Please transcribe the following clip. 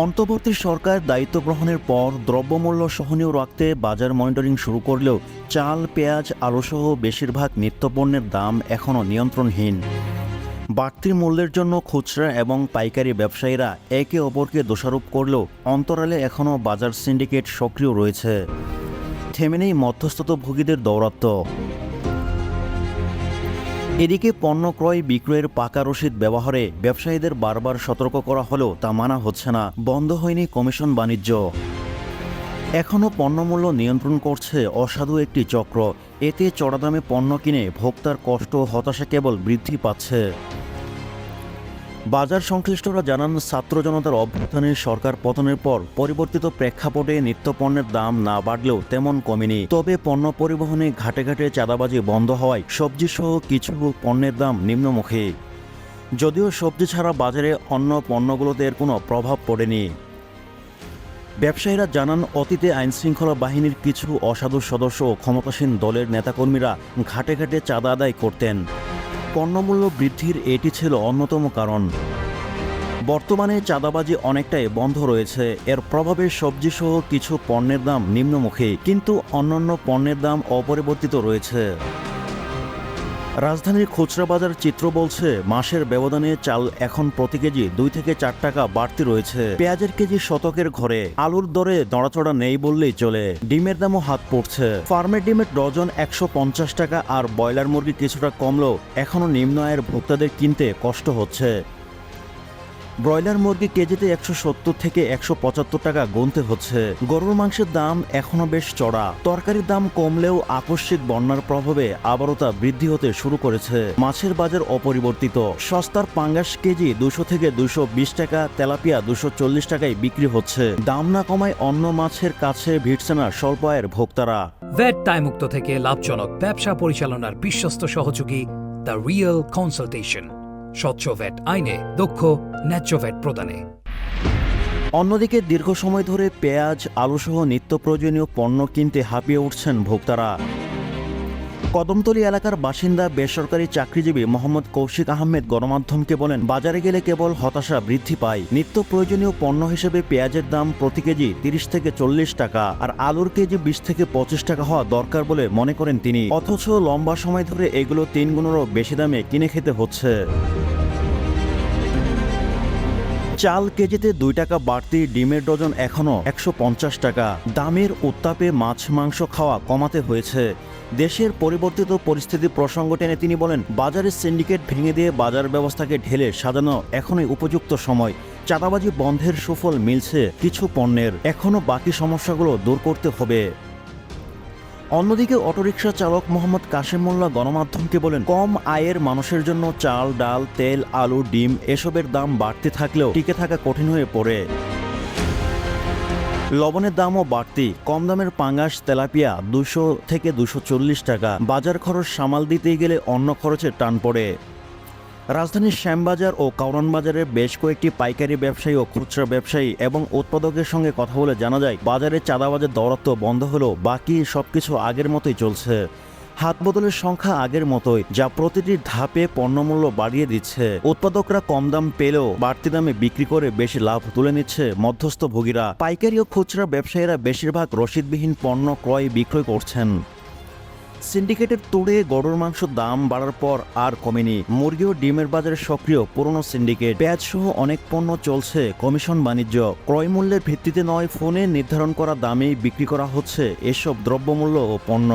অন্তর্বর্তী সরকার দায়িত্ব গ্রহণের পর দ্রব্যমূল্য সহনীয় রাখতে বাজার মনিটরিং শুরু করলেও চাল, পেঁয়াজ, আলুসহ বেশিরভাগ নিত্যপণ্যের দাম এখনও নিয়ন্ত্রণহীন। বাড়তি মূল্যের জন্য খুচরা এবং পাইকারি ব্যবসায়ীরা একে অপরকে দোষারোপ করলেও অন্তরালে এখনও বাজার সিন্ডিকেট সক্রিয় রয়েছে। থেমে নেই মধ্যস্থতাভোগীদের দৌরাত্ম্য। এদিকে পণ্য ক্রয় বিক্রয়ের পাকা রসিদ ব্যবহারে ব্যবসায়ীদের বারবার সতর্ক করা হলেও তা মানা হচ্ছে না। বন্ধ হয়নি কমিশন বাণিজ্য। এখনও পণ্যমূল্য নিয়ন্ত্রণ করছে অসাধু একটি চক্র। এতে চড়া দামে পণ্য কিনে ভোক্তার কষ্ট ও হতাশা কেবল বৃদ্ধি পাচ্ছে। বাজার সংশ্লিষ্টরা জানান, ছাত্র জনতার অভ্যুত্থানে সরকার পতনের পর পরিবর্তিত প্রেক্ষাপটে নিত্যপণ্যের দাম না বাড়লেও তেমন কমেনি। তবে পণ্য পরিবহনে ঘাটে ঘাটে চাঁদাবাজি বন্ধ হওয়ায় সবজিসহ কিছু পণ্যের দাম নিম্নমুখী। যদিও সবজি ছাড়া বাজারে অন্য পণ্যগুলোতে এর কোনো প্রভাব পড়েনি। ব্যবসায়ীরা জানান, অতীতে আইনশৃঙ্খলা বাহিনীর কিছু অসাধু সদস্য ও ক্ষমতাসীন দলের নেতাকর্মীরা ঘাটে ঘাটে চাঁদা আদায় করতেন। পণ্যমূল্য বৃদ্ধির এটি ছিল অন্যতম কারণ। বর্তমানে চাঁদাবাজি অনেকটাই বন্ধ রয়েছে। এর প্রভাবে সবজিসহ কিছু পণ্যের দাম নিম্নমুখী, কিন্তু অন্যান্য পণ্যের দাম অপরিবর্তিত রয়েছে। রাজধানীর খুচরা বাজার চিত্র বলছে, মাসের ব্যবধানে চাল এখন প্রতি কেজি 2 থেকে 4 টাকা বাড়তি রয়েছে। পেঁয়াজের কেজি শতকের ঘরে। আলুর দরে নড়াচড়া নেই বললেই চলে। ডিমের দামও হাত পড়ছে। ফার্মের ডিমের ডজন 150 টাকা, আর ব্রয়লার মুরগি কিছুটা কমলেও এখনও নিম্ন আয়ের ভোক্তাদের কিনতে কষ্ট হচ্ছে। ব্রয়লার মুরগি কেজিতে 170 থেকে 175 টাকা গুনতে হচ্ছে। গরুর মাংসের দাম এখনও বেশ চড়া। তরকারির দাম কমলেও আকস্মিক বন্যার প্রভাবে আবারও তা বৃদ্ধি হতে শুরু করেছে। মাছের বাজার অপরিবর্তিত। সস্তার পাঙ্গাস কেজি 200 থেকে 220 টাকা, তেলাপিয়া 240 টাকায় বিক্রি হচ্ছে। দাম না কমায় অন্য মাছের কাছে ভিড়ছে না স্বল্প আয়ের ভোক্তারা। ভ্যাট দায়মুক্ত থেকে লাভজনক ব্যবসা পরিচালনার বিশ্বস্ত সহযোগী দ্য রিয়েল কনসালটেশন। স্বচ্ছ ভ্যাট আইনে দক্ষ ন্যায্য ভ্যাট প্রদানে। অন্যদিকে দীর্ঘ সময় ধরে পেঁয়াজ, আলুসহ নিত্য প্রয়োজনীয় পণ্য কিনতে হাঁপিয়ে উঠছেন ভোক্তারা। কদমতলী এলাকার বাসিন্দা বেসরকারি চাকরিজীবী মোহাম্মদ কৌশিক আহমেদ গণমাধ্যমকে বলেন, বাজারে গেলে কেবল হতাশা বৃদ্ধি পায়। নিত্য প্রয়োজনীয় পণ্য হিসেবে পেঁয়াজের দাম প্রতি কেজি 30 থেকে 40 টাকা, আর আলুর কেজি 20 থেকে 25 টাকা হওয়া দরকার বলে মনে করেন তিনি। অথচ লম্বা সময় ধরে এগুলো 3 গুণেরও বেশি দামে কিনে খেতে হচ্ছে। চাল কেজিতে 2 টাকা বাড়তি, ডিমের ডজন এখনও 150 টাকা। দামের উত্তাপে মাছ মাংস খাওয়া কমাতে হয়েছে। দেশের পরিবর্তিত পরিস্থিতি প্রসঙ্গ টেনে তিনি বলেন, বাজারের সিন্ডিকেট ভেঙে দিয়ে বাজার ব্যবস্থাকে ঢেলে সাজানো এখনই উপযুক্ত সময়। চাঁদাবাজি বন্ধের সুফল মিলছে কিছু পণ্যের, এখনও বাকি সমস্যাগুলো দূর করতে হবে। অন্যদিকে অটোরিকশা চালক মোহাম্মদ কাশেম মোল্লা গণমাধ্যমকে বলেন, কম আয়ের মানুষের জন্য চাল, ডাল, তেল, আলু, ডিম এসবের দাম বাড়তে থাকলেও টিকে থাকা কঠিন হয়ে পড়ে। লবণের দামও বাড়তি। কম দামের পাঙ্গাস, তেলাপিয়া 200 থেকে 240 টাকা। বাজার খরচ সামাল দিতে গেলে অন্য খরচের টান পড়ে। রাজধানীর শ্যামবাজার ও কাউরান বাজারের বেশ কয়েকটি পাইকারি ব্যবসায়ী ও খুচরা ব্যবসায়ী এবং উৎপাদকের সঙ্গে কথা বলে জানা যায়, বাজারে চাঁদাবাজের দৌরাত্ম্য বন্ধ হলেও বাকি সবকিছু আগের মতোই চলছে। হাত বদলের সংখ্যা আগের মতোই, যা প্রতিটি ধাপে পণ্যমূল্য বাড়িয়ে দিচ্ছে। উৎপাদকরা কম দাম পেলেও বাড়তি দামে বিক্রি করে বেশি লাভ তুলে নিচ্ছে মধ্যস্থভোগীরা। পাইকারি ও খুচরা ব্যবসায়ীরা বেশিরভাগ রসিদবিহীন পণ্য ক্রয় বিক্রয় করছেন। সিন্ডিকেটের তোড়ে গরুর মাংস দাম বাড়ার পর আর কমেনি। মুরগি ও ডিমের বাজারে সক্রিয় পুরনো সিন্ডিকেট। পেঁয়াজ সহ অনেক পণ্য চলছে কমিশন বাণিজ্য। ক্রয় মূল্যের ভিত্তিতে নয়, ফোনে নির্ধারণ করা দামেই বিক্রি করা হচ্ছে এসব দ্রব্যমূল্য ও পণ্য।